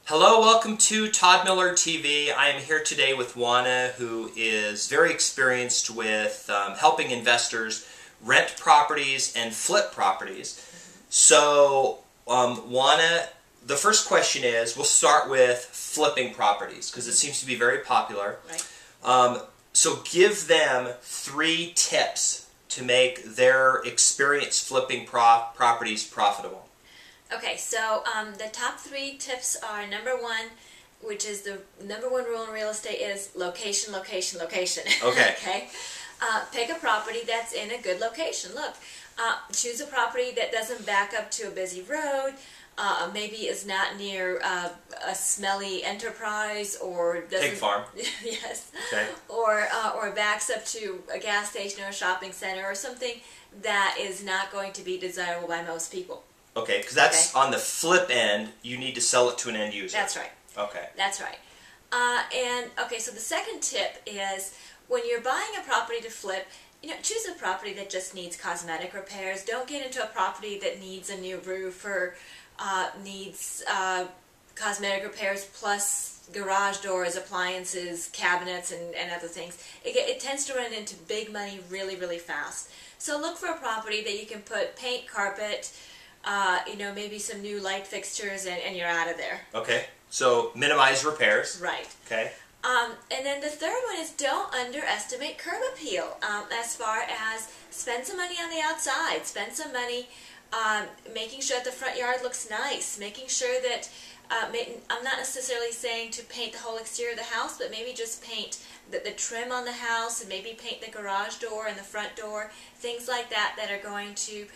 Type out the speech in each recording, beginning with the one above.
Hello, welcome to Todd Miller TV. I am here today with Oana, who is very experienced with helping investors rent properties and flip properties. So, Oana, the first question is, we'll start with flipping properties because it seems to be very popular. Right. So give them 3 tips to make their experience flipping properties profitable. Okay, so the top 3 tips are number 1, which is the number 1 rule in real estate, is location, location, location. Okay. Okay. Pick a property that's in a good location. Look, choose a property that doesn't back up to a busy road, maybe is not near a smelly enterprise, or doesn't... Pig farm. Yes. Okay. Or backs up to a gas station or a shopping center or something that is not going to be desirable by most people. Okay, because that's on the flip end, you need to sell it to an end user. That's right. Okay. That's right. Okay, so the second tip is, when you're buying a property to flip, choose a property that just needs cosmetic repairs. Don't get into a property that needs a new roof or needs cosmetic repairs plus garage doors, appliances, cabinets, and other things. It tends to run into big money really, really fast. So look for a property that you can put paint, carpet, maybe some new light fixtures, and you're out of there. Okay, so minimize repairs. Right. Okay. And then the third one is, don't underestimate curb appeal. As far as, spend some money on the outside, spend some money making sure that the front yard looks nice, making sure that, I'm not necessarily saying to paint the whole exterior of the house, but maybe just paint the trim on the house, and maybe paint the garage door and the front door, things like that that are going to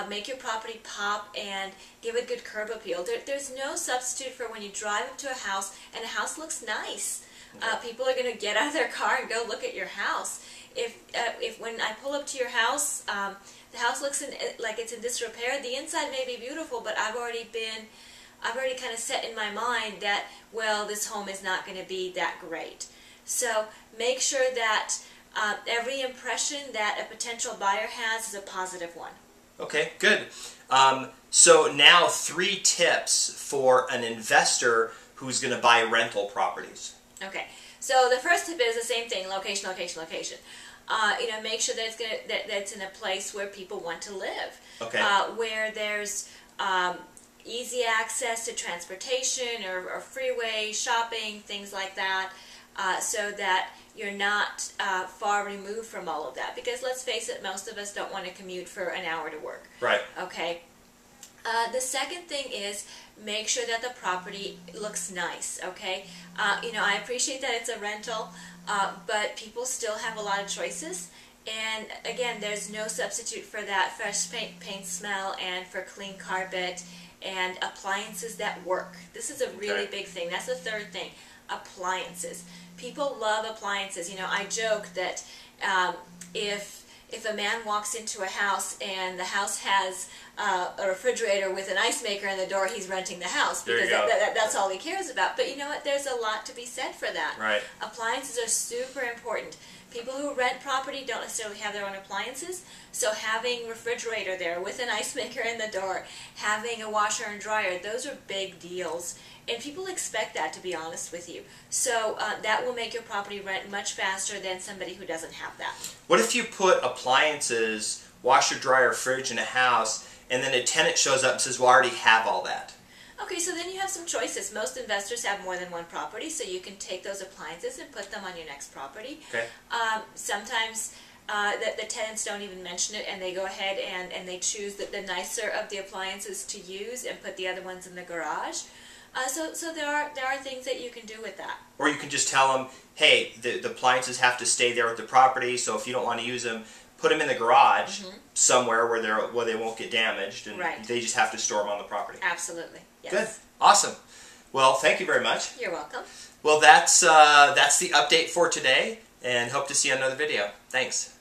make your property pop and give it good curb appeal. There's no substitute for when you drive up to a house and a house looks nice. People are going to get out of their car and go look at your house. If when I pull up to your house, the house looks like it's in disrepair, the inside may be beautiful, but I've already kind of set in my mind that, well, this home is not going to be that great. So make sure that every impression that a potential buyer has is a positive one. Okay, good. So now 3 tips for an investor who's going to buy rental properties. Okay, so the first tip is the same thing: location, location, location. Make sure that it's in a place where people want to live. Okay. Where there's easy access to transportation or freeway, shopping, things like that, so that you're not far removed from all of that. Because let's face it, most of us don't want to commute for an hour to work. Right. Okay. The second thing is, make sure that the property looks nice, okay? I appreciate that it's a rental, but people still have a lot of choices. And again, there's no substitute for that fresh paint smell and for clean carpet and appliances that work. This is a really big thing. That's the third thing, appliances. People love appliances. I joke that if a man walks into a house and the house has a refrigerator with an ice maker in the door, he's renting the house, because that's all he cares about. But you know what? There's a lot to be said for that. Right. Appliances are super important. People who rent property don't necessarily have their own appliances, so having a refrigerator there with an ice maker in the door, having a washer and dryer, those are big deals. And people expect that, to be honest with you. So that will make your property rent much faster than somebody who doesn't have that. What if you put appliances, washer, dryer, fridge in a house, and then a tenant shows up and says, well, I already have all that? Okay, so then you have some choices. Most investors have more than one property, so you can take those appliances and put them on your next property. Okay. Sometimes the tenants don't even mention it, and they go ahead and they choose the nicer of the appliances to use and put the other ones in the garage. So there are things that you can do with that. Or you can just tell them, hey, the appliances have to stay there with the property, so if you don't want to use them, put them in the garage somewhere where they won't get damaged, and they just have to store them on the property. Absolutely. Yes. Good. Awesome. Well, thank you very much. You're welcome. Well, that's the update for today, and hope to see you on another video. Thanks.